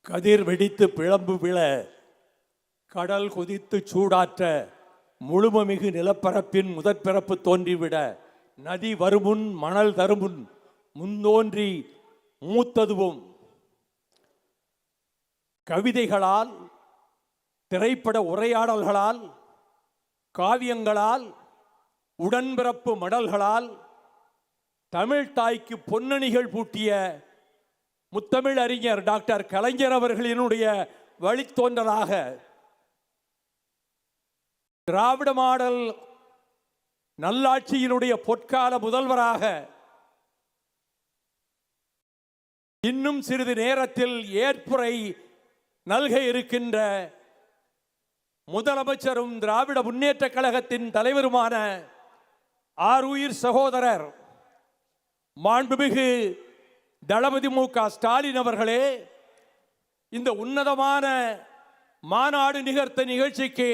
கதிர் வெடித்து பிளம்பு விழ கடல் கொதித்து சூடாற்ற முழுமமிகு நிலப்பரப்பின் முதற்பிறப்பு தோன்றிவிட நதி வருமுன் மணல் தருமுன் முந்தோன்றி மூத்ததுவும் கவிதைகளால், திரைப்பட உரையாடல்களால், காவியங்களால், உடன்பிறப்பு மடல்களால் தமிழ் தாய்க்கு பொன்னணிகள் பூட்டிய முத்தமிழ் அறிஞர் டாக்டர் கலைஞர் அவர்களினுடைய வழித்தோன்றலாக திராவிட மாடல் நல்லாட்சியினுடைய பொற்கால முதல்வராக இன்னும் சிறிது நேரத்தில் ஏற்புரை நல்க இருக்கின்ற முதலமைச்சரும் திராவிட முன்னேற்ற கழகத்தின் தலைவருமான ஆருயிர் சகோதரர் மாண்புமிகு தளபதி மு.க. ஸ்டாலின் அவர்களே, இந்த உன்னதமான மாநாடு நிகழ்த்த நிகழ்ச்சிக்கு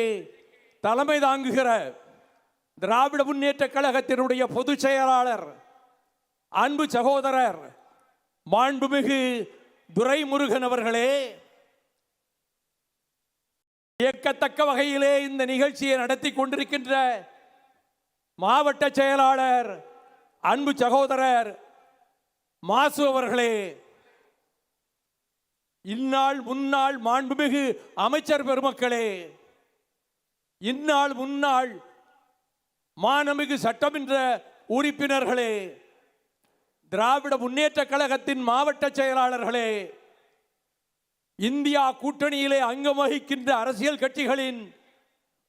தலைமை தாங்குகிற திராவிட முன்னேற்ற கழகத்தினுடைய பொதுச் செயலாளர் அன்பு சகோதரர் மாண்புமிகு துரைமுருகன் அவர்களே, இயக்கத்தக்க வகையிலே இந்த நிகழ்ச்சியை நடத்தி கொண்டிருக்கின்ற மாவட்ட செயலாளர் அன்பு சகோதரர் மாசு அவர்களே, இந்நாள் முன்னாள் மாண்புமிகு அமைச்சர் பெருமக்களே, இந்நாள் முன்னாள் மாண்புமிகு சட்டமன்ற உறுப்பினர்களே, திராவிட முன்னேற்ற கழகத்தின் மாவட்ட செயலாளர்களே, இந்தியா கூட்டணியிலே அங்கம் வகிக்கின்ற அரசியல் கட்சிகளின்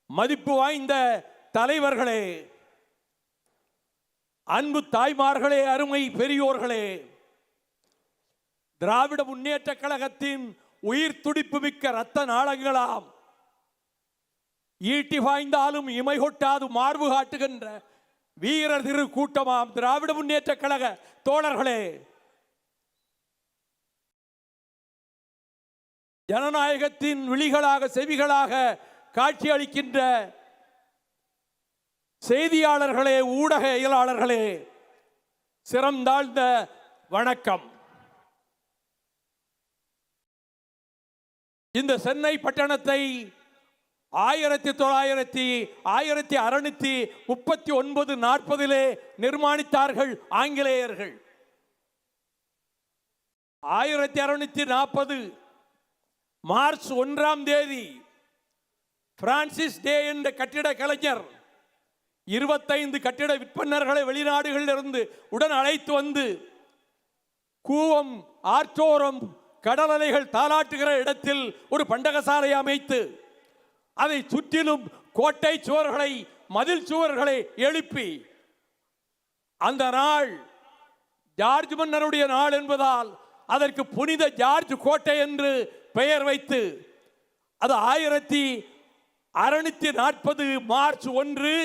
மதிப்பு வாய்ந்த தலைவர்களே, அன்பு தாய்மார்களே, அருமை பெரியோர்களே, திராவிட முன்னேற்ற கழகத்தின் உயிர் துடிப்பு மிக்க இரத்த நாளங்களாம், ஈட்டி வாய்ந்தாலும் இமை கொட்டாது மார்பு காட்டுகின்ற வீரர் திரு கூட்டமாம் திராவிட முன்னேற்ற கழக தோழர்களே, ஜனநாயகத்தின் விழிகளாக செவிகளாக காட்சி அளிக்கின்ற செய்தியாளர்களே, ஊடகவியலாளர்களே, சிறந்தாழ்ந்த வணக்கம். இந்த சென்னை பட்டணத்தை 1639-40 நிர்மாணித்தார்கள் ஆங்கிலேயர்கள். 1640 மார்ச் 1 பிரான்சிஸ் டே என்ற கட்டிட கலைஞர் 25 கட்டிட விற்பனர்களை வெளிநாடுகளில் இருந்து உடன் அழைத்து வந்து கூவம் ஆற்றோரம் கடல் அலைகள் தாளாட்டுகிற இடத்தில் ஒரு பண்டகசாலை அமைத்து அதை சுற்றிலும் கோட்டை சுவர்களை, மதில் சுவர்களை எழுப்பி, அந்த நாள் ஜார்ஜ் மன்னருடைய நாள் என்பதால் அதற்கு புனித ஜார்ஜ் கோட்டை என்று பெயர் வைத்து, அது 1640 மார்ச் 1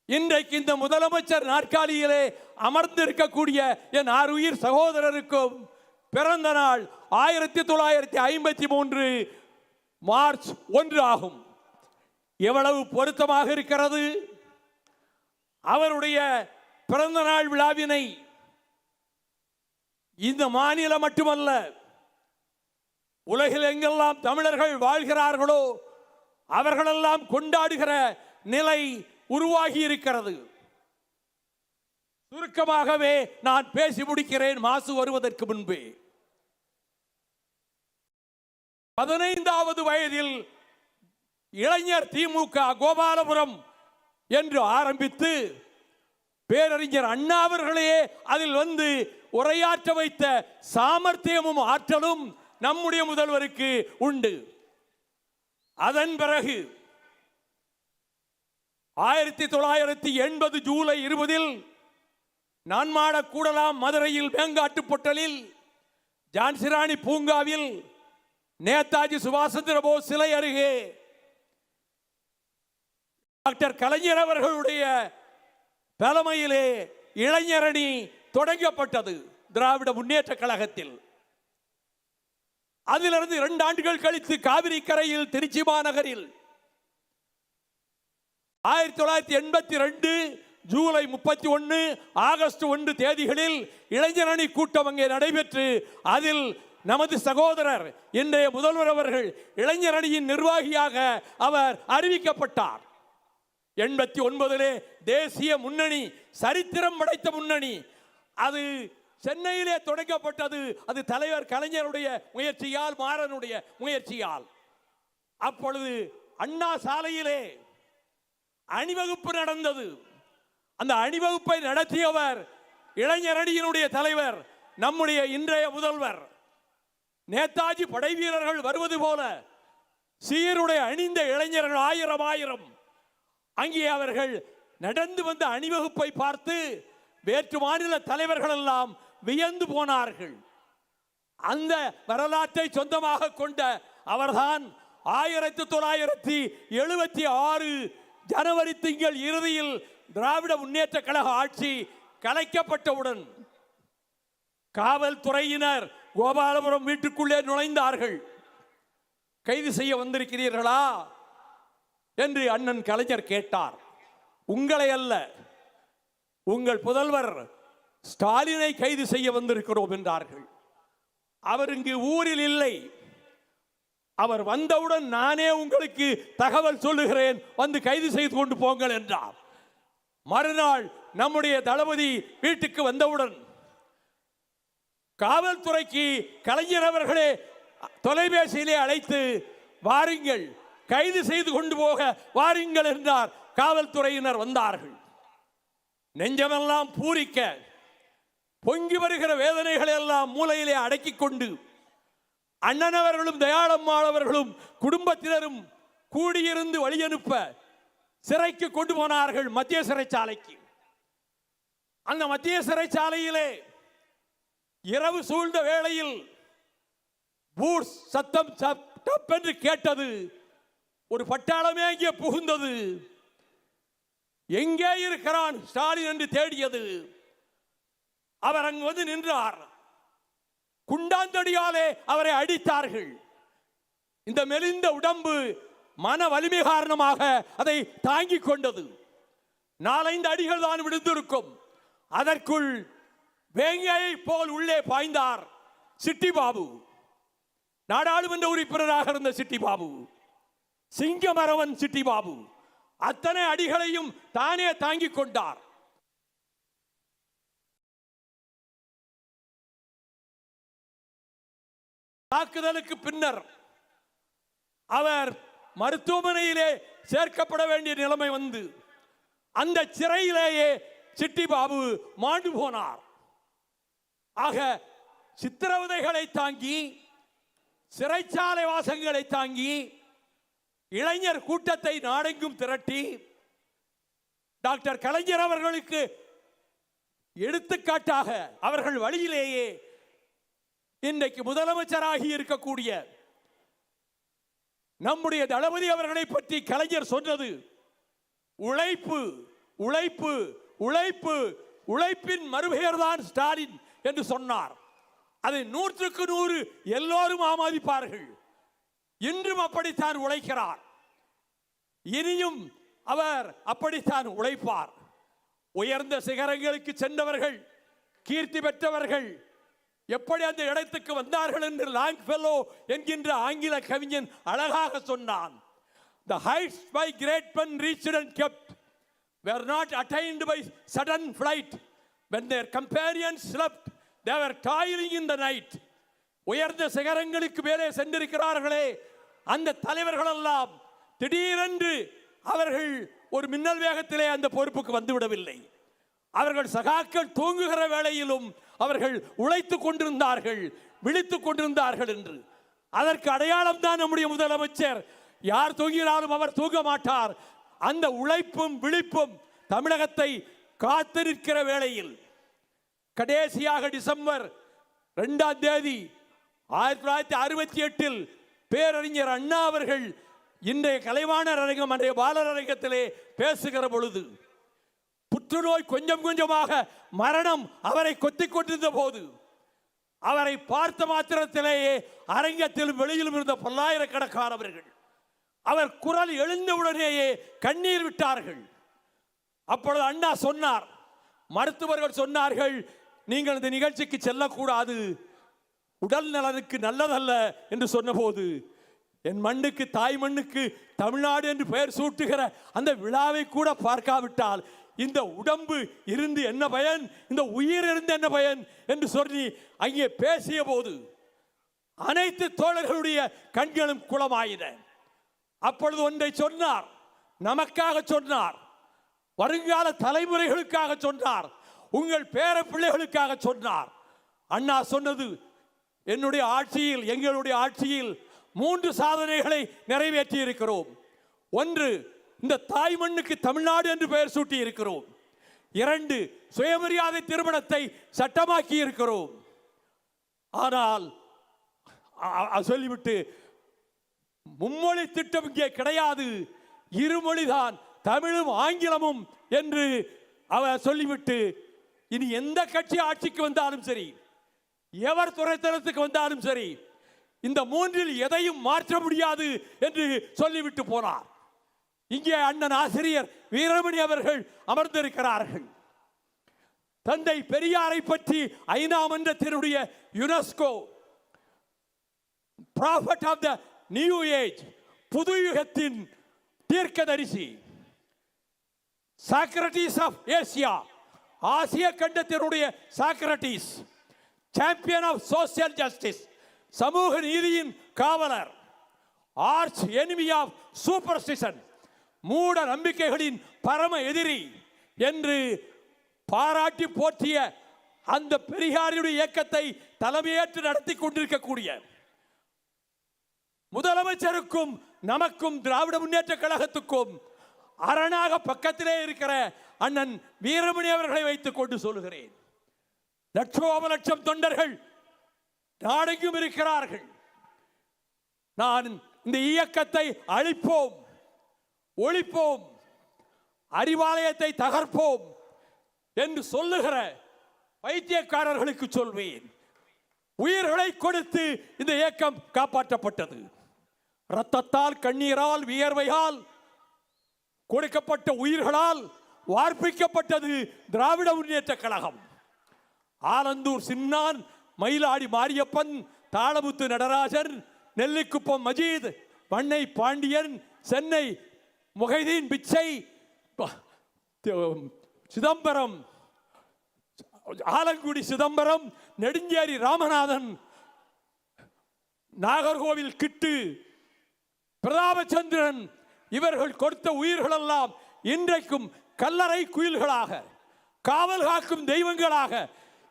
இன்றைக்கு இந்த முதலமைச்சர் நாற்காலியிலே அமர்ந்திருக்கக்கூடிய என் ஆருயிர் சகோதரருக்கும் பிறந்த நாள் 1953 மார்ச் 1 ஆகும். எவ்வளவு பொருத்தமாக இருக்கிறது! அவருடைய பிறந்த நாள் விழாவினை இந்த மாநிலம் மட்டுமல்ல, உலகில் எங்கெல்லாம் தமிழர்கள் வாழ்கிறார்களோ அவர்களெல்லாம் கொண்டாடுகிற நிலை உருவாகி இருக்கிறது. சுருக்கமாகவே நான் பேசி முடிக்கிறேன். மாசு வருவதற்கு முன்பே 15வது வயதில் இளைஞர் திமுக கோபாலபுரம் என்று ஆரம்பித்து பேரறிஞர் அண்ணா அவர்களே அதில் வந்து உரையாற்ற வைத்த சாமர்த்தியமும் ஆற்றலும் நம்முடைய முதல்வருக்கு உண்டு. அதன் பிறகு 1980 ஜூலை 20 நான்மாட கூடலாம் மதுரையில் மேங்காட்டு பொட்டலில் ஜான்சிராணி பூங்காவில் நேதாஜி சுபாஷ் சந்திர போஸ் சிலை அருகே டாக்டர் கலைஞர் அவர்களுடைய தலைமையிலே இளைஞரணி தொடங்கப்பட்டது திராவிட முன்னேற்ற கழகத்தில். அதிலிருந்து 2 ஆண்டுகள் கழித்து காவிரி கரையில் திருச்சி மாநகரில் 1982 ஜூலை 31 ஆகஸ்ட் 1 தேதிகளில் இளைஞரணி கூட்டம் அங்கே நடைபெற்று அதில் நமது சகோதரர் இன்றைய முதல்வர் அவர்கள் இளைஞர் அணியின் நிர்வாகியாக அவர் அறிவிக்கப்பட்டார். 89 தேசிய முன்னணி, சரித்திரம் படைத்த முன்னணி. அது சென்னையிலே தொடங்கப்பட்டது. அது தலைவர் கலைஞருடைய முயற்சியால், மாறனுடைய முயற்சியால். அப்பொழுது அண்ணா சாலையிலே அணிவகுப்பு நடந்தது. அந்த அணிவகுப்பை நடத்தியவர் இளைஞர் அணியினுடைய தலைவர், நம்முடைய இன்றைய முதல்வர். நேதாஜி படை வீரர்கள் வருவது போல சீருடை அணிந்த இளைஞர்கள் ஆயிரம் அங்கே அவர்கள் நடந்து வந்த அணிவகுப்பை பார்த்து வேற்று மாநில தலைவர்கள் எல்லாம் வியந்து போனார்கள். அந்த வரலாற்றை சொந்தமாக கொண்ட அவர்தான் 1976 ஜனவரி திங்கள் இறுதியில் திராவிட முன்னேற்ற கழக ஆட்சி கலைக்கப்பட்டவுடன் காவல்துறையினர் கோபாலபுரம் வீட்டுக்குள்ளே நுழைந்தார்கள். கைது செய்ய வந்திருக்கிறீர்களா என்று அண்ணன் கலைஞர் கேட்டார். உங்களை அல்ல, உங்கள் புதல்வர் ஸ்டாலினை கைது செய்ய வந்திருக்கிறோம் என்றார்கள். அவர் இங்கு ஊரில் இல்லை. அவர் வந்தவுடன் நானே உங்களுக்கு தகவல் சொல்லுகிறேன், வந்து கைது செய்து கொண்டு போங்கள் என்றார். மறுநாள் நம்முடைய தளபதி வீட்டுக்கு வந்தவுடன் காவல்துறைக்கு கலைஞர் அவர்களே தொலைபேசியிலே அழைத்து வாருங்கள், கைது செய்து கொண்டு போக வாருங்கள் என்றார். காவல்துறையினர் வந்தார்கள். நெஞ்சமெல்லாம் பூரிக்க, பொங்கி வருகிற வேதனைகளை எல்லாம் மூலையிலே அடக்கிக் கொண்டு அண்ணனவர்களும் தயாளம்மாளவர்களும் குடும்பத்தினரும் கூடியிருந்து வழியனுப்ப சிறைக்கு கொண்டு போனார்கள், மத்திய சிறைச்சாலைக்கு. அந்த மத்திய சிறைச்சாலையிலே இரவு சூழ்ந்த வேளையில் பூட்ஸ் சத்தம் டப் என்று கேட்டது. ஒரு பட்டாளமே இங்கே புகுந்தது. எங்கே இருக்கிறான் ஸ்டாலின் என்று தேடியது. அவர் அங்கு வந்து நின்றார். குண்டாந்தடியாலே அவரை அடித்தார்கள். இந்த மெலிந்த உடம்பு மன வலிமை காரணமாக அதை தாங்கிக் கொண்டது. 4-5 அடிகள் தான் விழுந்திருக்கும். அதற்குள் வேங்கையை போல் உள்ளே பாய்ந்தார் சிட்டி பாபு. நாடாளுமன்ற உறுப்பினராக இருந்த சிட்டி பாபு, சிங்கமரவன் சிட்டி பாபு. அத்தனை அடிகளையும் தானே தாங்கிக் கொண்டார். தாக்குதலுக்கு பின்னர் அவர் மருத்துவமனையிலே சேர்க்கப்பட வேண்டிய நிலைமை வந்து அந்த சிறையிலேயே சிட்டி பாபு மாண்டு போனார். ஆக சித்திரவதைகளை தாங்கி, சிறைச்சாலை வாசங்களை தாங்கி, இளைஞர் கூட்டத்தை நாடெங்கும் திரட்டி டாக்டர் கலைஞர் அவர்களுக்கு எடுத்துக்காட்டாக அவர்கள் வழியிலேயே இன்றைக்கு முதலமைச்சராகி இருக்கக்கூடிய நம்முடைய தளபதி அவர்களை பற்றி கலைஞர் சொன்னது உழைப்பு, உழைப்பு, உழைப்பு, உழைப்பின் மறுபெயர் தான் ஸ்டாலின் என்று சொன்னார். அதை 100க்கு 100 எல்லோரும் ஆமோதிப்பார்கள். இன்றும் அப்படித்தான் உழைக்கிறார். இனியும் அவர் அப்படித்தான் உழைப்பார். உயர்ந்த சிகரங்களுக்கு சென்றவர்கள், கீர்த்தி பெற்றவர்கள் எப்படி அந்த இடத்துக்கு வந்தார்கள் என்று லாங்ஃபெல்லோ என்கின்ற ஆங்கில கவிஞன் அழகாக சொன்னான். The heights by great men reached and kept were not attained by sudden flight. When their companions slept, they were toiling in the night. உயர்ந்த சிகரங்களுக்கு மேலே சென்றிருக்கிறார்களே அந்த தலைவர்கள் எல்லாம் திடீரென்று அவர்கள் ஒரு மின்னல் வேகத்திலே அந்த பொறுப்புக்கு வந்துவிடவில்லை. அவர்கள் சகாக்கள் தூங்குகிற வேளையிலும் அவர்கள் உழைத்துக் கொண்டிருந்தார்கள், விழித்துக் கொண்டிருந்தார்கள் என்று. அதற்கு அடையாளம் தான் நம்முடைய முதலமைச்சர். யார் தூங்கினாலும் அவர் தூங்க மாட்டார். அந்த உழைப்பும் விழிப்பும் தமிழகத்தை காத்து நிற்கிற வேளையில் கடைசியாக டிசம்பர் 2ஆம் தேதி 1968 பேரறிஞர் அண்ணா அவர்கள் இன்றைய கலைவாணர் அரங்கம், அன்றைய பாலர் அரங்கத்திலே பேசுகிற பொழுது புற்றுநோய் கொஞ்சம் கொஞ்சமாக மரணம் அவரை கொத்திக் கொண்டிருந்த போது அவரை பார்த்த மாத்திரத்திலேயே அரங்கத்திலும் வெளியிலும் இருந்த பல்லாயிரக்கணக்கானவர்கள் அவர் குரல் எழுந்தவுடனேயே கண்ணீர் விட்டார்கள். அப்பொழுது அண்ணா சொன்னார், மருத்துவர்கள் சொன்னார்கள் நீங்கள் இந்த நிகழ்ச்சிக்கு செல்லக்கூடாது, உடல் நலனுக்கு நல்லதல்ல என்று சொன்னபோது, என் மண்ணுக்கு, தாய் மண்ணுக்கு தமிழ்நாடு என்று பெயர் சூட்டுகிற அந்த விழாவை கூட பார்க்காவிட்டால் இந்த உடம்பு இருந்து என்ன பயன், இந்த உயிர் இருந்து என்ன பயன் என்று சொல்லி அங்கே பேசிய போது அனைத்து தோழர்களுடைய கண்களும் குளமாயின. அப்பொழுது ஒன்றை சொன்னார், நமக்காக சொன்னார், வருங்கால தலைமுறைகளுக்காக சொன்னார், உங்கள் பேர பிள்ளைகளுக்காக சொன்னார். அண்ணா சொன்னது, என்னுடைய ஆட்சியில், எங்களுடைய ஆட்சியில் 3 சாதனைகளை நிறைவேற்றி இருக்கிறோம். 1, இந்த தாய் மண்ணுக்கு தமிழ்நாடு என்று பெயர் சூட்டி இருக்கிறோம். 2, சுயமரியாதை திருமணத்தை சட்டமாக்கி இருக்கிறோம். ஆனால் சொல்லிவிட்டு, மும்மொழி திட்டம் இங்கே கிடையாது, இருமொழிதான், தமிழும் ஆங்கிலமும் என்று அவர் சொல்லிவிட்டு, இனி எந்த கட்சி ஆட்சிக்கு வந்தாலும் சரி, எவர் துறைத்தனத்துக்கு வந்தாலும் சரி, இந்த 3இல் எதையும் மாற்ற முடியாது என்று சொல்லிவிட்டு போனார். இங்கே அண்ணன் ஆசிரியர் வீரமணி அவர்கள் அமர்ந்திருக்கிறார்கள். தந்தை பெரியாரை பற்றி ஐநா மன்றத்தினுடைய UNESCO prophet of the new age, புது யுகத்தின் தீர்க்கதரிசி, சாக்ரட்டிஸ் ஆஃப் ஏசியா, ஆசிய கண்டத்தினுடைய Socrates, champion of social justice, சமூக நீதியின் காவலர், ஆர்ச் எனிமி ஆஃப் சூப்பர்ஸ்டிஷன், மூட நம்பிக்கைகளின் பரம எதிரி என்று பாராட்டி போற்றிய அந்த பெரியாருடைய இயக்கத்தை தலைமையேற்று நடத்தி கொண்டிருக்கக்கூடிய முதலமைச்சருக்கும் நமக்கும் திராவிட முன்னேற்ற கழகத்துக்கும் அரணாக பக்கத்திலே இருக்கிற அண்ணன் வீரமணி அவர்களை வைத்துக் கொண்டு சொல்லுகிறேன். லட்சோப லட்சம் தொண்டர்கள் நாடெங்கும் இருக்கிறார்கள். நான் இந்த இயக்கத்தை அழிப்போம், ஒழிப்போம், அறிவாலயத்தை தகர்ப்போம் என்று சொல்லுகிற பைத்தியக்காரர்களுக்கு சொல்வேன், உயிர்களை கொடுத்து இந்த இயக்கம் காப்பாற்றப்பட்டது. இரத்தத்தால், கண்ணீரால், வியர்வையால் கொடுக்கப்பட்ட உயிர்களால் வார்ப்பிக்கப்பட்டது திராவிட முன்னேற்ற கழகம். ஆலந்தூர் சின்னான், மயிலாடி மாரியப்பன், தாளமுத்து நடராஜன், நெல்லிக்குப்பம் மஜீத், பண்ணை பாண்டியன், சென்னை முகைதீன் பிச்சை, சிதம்பரம், ஆலங்குடி சிதம்பரம், நெடுஞ்சேரி ராமநாதன், நாகர்கோவில் கிட்டு, பிரதாபச்சந்திரன், இவர்கள் கொடுத்த உயிர்களெல்லாம் இன்றைக்கும் கல்லறை குயில்களாக, காவல் காக்கும் தெய்வங்களாக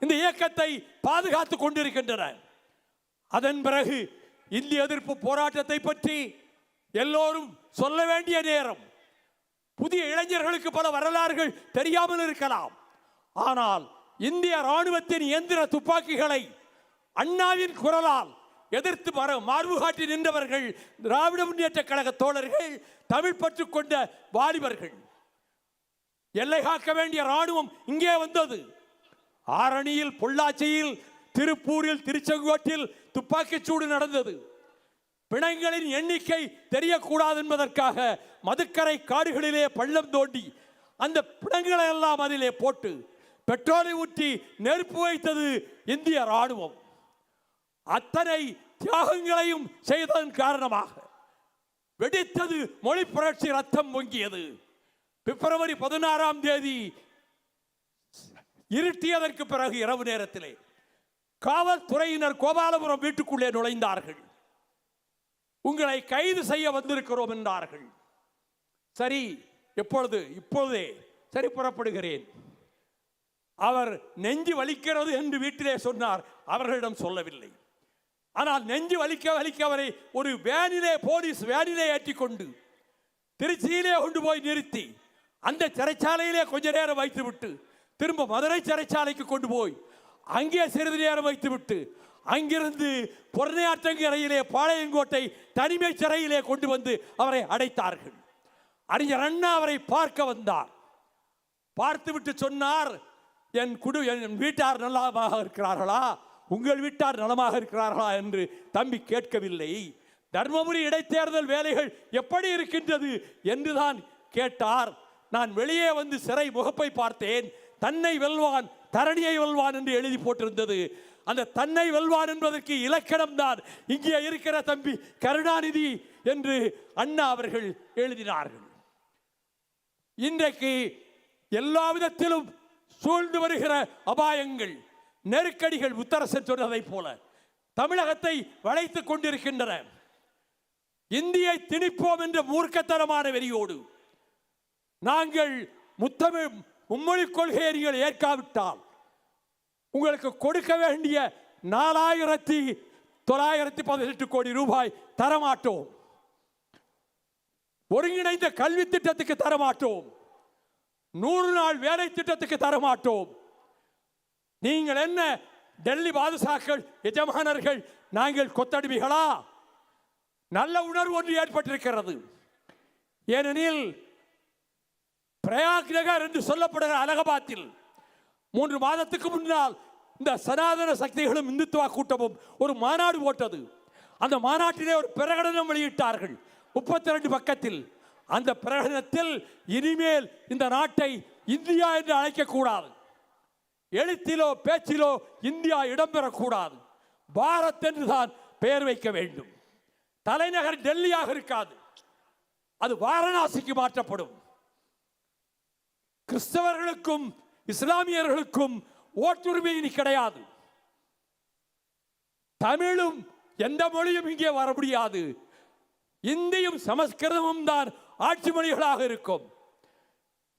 இந்த இயக்கத்தை பாதுகாத்துக் கொண்டிருக்கின்றன. அதன் பிறகு இந்திய எதிர்ப்பு போராட்டத்தை பற்றி எல்லோரும் சொல்ல வேண்டிய நேரம். புதிய இளைஞர்களுக்கு பல வரலாறுகள் தெரியாமல் இருக்கலாம். ஆனால் இந்திய ராணுவத்தின் இயந்திர துப்பாக்கிகளை அண்ணாவின் குரலால் எதிர்த்து மார்பு காட்டி நின்றவர்கள் திராவிட முன்னேற்ற கழக தோழர்கள், தமிழ் பற்று கொண்ட வாலிபர்கள். எல்லை காக்க வேண்டிய ராணுவம் இங்கே வந்தது. ஆரணியில், பொள்ளாச்சியில், திருப்பூரில், திருச்செங்கோட்டில் துப்பாக்கிச் சூடு நடந்தது. பிணங்களின் எண்ணிக்கை தெரியக்கூடாது என்பதற்காக மதுக்கரை காடுகளிலே பள்ளம் தோண்டி அந்த பிணங்களை எல்லாம் அதிலே போட்டு பெட்ரோலை ஊற்றி நெருப்பு வைத்தது இந்திய ராணுவம். அத்தனை தியாகங்களையும் செய்ததன் காரணமாக வெடித்தது மொழி புரட்சி, ரத்தம் பொங்கியது. பிப்ரவரி 16ஆம் தேதி இருட்டியதற்கு பிறகு இரவு நேரத்திலே காவல்துறையினர் கோபாலபுரம் வீட்டுக்குள்ளே நுழைந்தார்கள். உங்களை கைது செய்ய வந்திருக்கிறோம் என்றார்கள். சரி, இப்பொழுதே சரி, புறப்படுகிறேன். அவர் நெஞ்சு வலிக்கிறது என்று வீட்டிலே சொன்னார், அவர்களிடம் சொல்லவில்லை. ஆனால் நெஞ்சு வலிக்க அவரை ஒரு வேனிலே, போலீஸ் வேனிலே ஏற்றிக்கொண்டு திருச்சியிலே கொண்டு போய் நிறுத்தி அந்த சிறைச்சாலையிலே கொஞ்ச நேரம் வைத்துவிட்டு திரும்ப மதுரை சிறைச்சாலைக்கு கொண்டு போய் அங்கே சிறிது நேரம் வைத்துவிட்டு அங்கிருந்து பொருளையாற்றங்கரையிலே பாளையங்கோட்டை தனிமை சிறையிலே கொண்டு வந்து அவரை அடைத்தார்கள். அறிஞர் அண்ணா அவரை பார்க்க வந்தார். பார்த்துவிட்டு சொன்னார், என் வீட்டார் நலமாக இருக்கிறார்களா, உங்கள் வீட்டார் நலமாக இருக்கிறார்களா என்று தம்பி கேட்கவில்லை. தர்மபுரி இடைத்தேர்தல் வேலைகள் எப்படி இருக்கின்றது என்றுதான் கேட்டார். நான் வெளியே வந்து சிறை முகப்பை பார்த்தேன். தன்னை வெல்வான், தரணியை வெல்வான் என்று எழுதி போட்டிருந்தது. அந்த தன்னை வெல்வான் என்பதற்கு இலக்கணம் தான் இங்கே இருக்கிற தம்பி கருணாநிதி என்று அண்ணா அவர்கள் எழுதினார்கள். இன்றைக்கு எல்லா விதத்திலும் சூழ்ந்து வருகிற அபாயங்கள், நெருக்கடிகள் முத்தரசன் சொன்னதை போல தமிழகத்தை வளைத்துக் கொண்டிருக்கின்றன. இந்தியை திணிப்போம் என்ற மூர்க்கத்தனமான வெறியோடு நாங்கள் மும்மொழி கொள்கையை நீங்கள் ஏற்காவிட்டால் உங்களுக்கு கொடுக்க வேண்டிய 4,918 கோடி ரூபாய் தரமாட்டோம். ஒருங்கிணைந்த கல்வி திட்டத்துக்கு தரமாட்டோம். 100 நாள் வேலை திட்டத்துக்கு தரமாட்டோம். நீங்கள் என்ன டெல்லி பாதுஷாக்கள், எஜமானர்கள், நாங்கள் கொத்தடிமைகளா? நல்ல உணர்வு ஒன்று ஏற்பட்டிருக்கிறது. ஏனெனில் பிரயாக் நகர் என்று சொல்லப்படுகிற அலகாபாத்தில் 3 மாதத்துக்கு முன்னால் இந்த சனாதன சக்திகளும் இந்துத்துவ கூட்டமும் ஒரு மாநாடு போட்டது. அந்த மாநாட்டிலே ஒரு பிரகடனம் வெளியிட்டார்கள் 32 பக்கத்தில். அந்த பிரகடனத்தில் இனிமேல் இந்த நாட்டை இந்தியா என்று அழைக்கக்கூடாது, எழுத்திலோ பேச்சிலோ இந்தியா இடம்பெறக்கூடாது, பாரத் என்று தான் பெயர் வைக்க வேண்டும். தலைநகர் டெல்லியாக இருக்காது, அது வாரணாசிக்கு மாற்றப்படும். கிறிஸ்தவர்களுக்கும் இஸ்லாமியர்களுக்கும் ஓட்டுரிமை இனி கிடையாது. தமிழும் எந்த மொழியும் இங்கே வர முடியாது. இந்தியும் சமஸ்கிருதமும் தான் ஆட்சி மொழிகளாக இருக்கும்.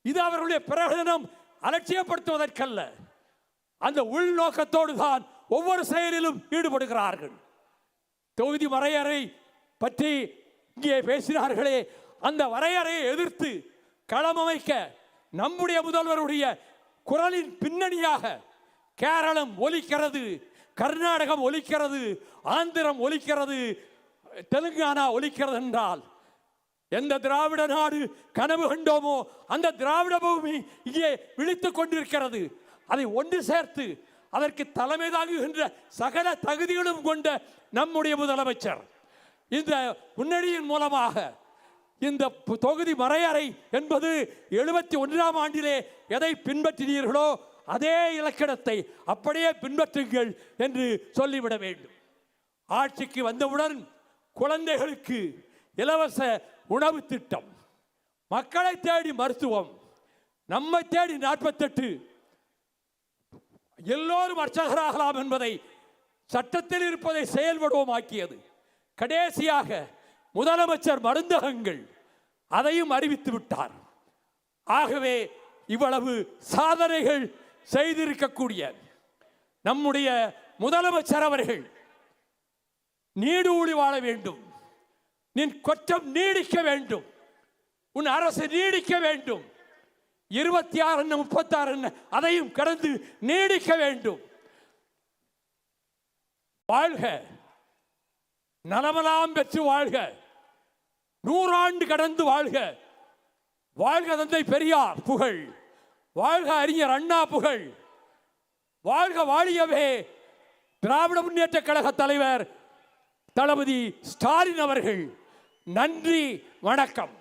இது அவர்களுடைய பிரகடனம் அலட்சியப்படுத்துவதற்கல்ல, அந்த உள்நோக்கத்தோடு தான் ஒவ்வொரு செயலிலும் ஈடுபடுகிறார்கள். தொகுதி வரையறை பற்றி இங்கே பேசினார்களே, அந்த வரையறையை எதிர்த்து களமமைக்க நம்முடைய முதல்வருடைய குரலின் பின்னணியாக கேரளம் ஒலிக்கிறது, கர்நாடகம் ஒலிக்கிறது, ஆந்திரம் ஒலிக்கிறது, தெலுங்கானா ஒலிக்கிறது என்றால் எந்த திராவிட நாடு கனவு கண்டோமோ அந்த திராவிட பூமி இங்கே விழித்துக் கொண்டிருக்கிறது. அதை ஒன்று சேர்த்து அதற்கு தலைமை தாங்குகின்ற சகல தகுதிகளும் கொண்ட நம்முடைய முதலமைச்சர் இந்த முன்னணியின் மூலமாக இந்த தொகுதி வரையறை என்பது 71ஆம் ஆண்டிலே எதை பின்பற்றினீர்களோ அதே இலக்கணத்தை அப்படியே பின்பற்றுங்கள் என்று சொல்லிவிட வேண்டும். ஆட்சிக்கு வந்தவுடன் குழந்தைகளுக்கு இலவச உணவு திட்டம், மக்களை தேடி மருத்துவம், நம்மை தேடி 48, எல்லோரும் அர்ச்சகராகலாம் என்பதை சட்டத்தில் இருப்பதை செயல்படுவோம் ஆக்கியது. கடைசியாக முதலமைச்சர் மருந்தகங்கள் அதையும் அறிவித்து விட்டார். ஆகவே இவ்வளவு சாதனைகள் செய்திருக்கக்கூடிய நம்முடைய முதலமைச்சர் அவர்கள் நீடூழி வாழ வேண்டும், நின் கொற்றம் நீடிக்க வேண்டும், உன் அரசு நீடிக்க வேண்டும், 26 என்ன 36 என்ன அதையும் கடந்து நீடிக்க வேண்டும். வாழ்க, நலமெல்லாம் பெற்று வாழ்க, 100 ஆண்டு கடந்து வாழ்க. வாழ்க தந்தை பெரியார் புகழ், வாழ்க அறிஞர் அண்ணா புகழ், வாழ்க வாழியவே திராவிட முன்னேற்ற கழக தலைவர் தளபதி ஸ்டாலின் அவர்கள். நன்றி, வணக்கம்.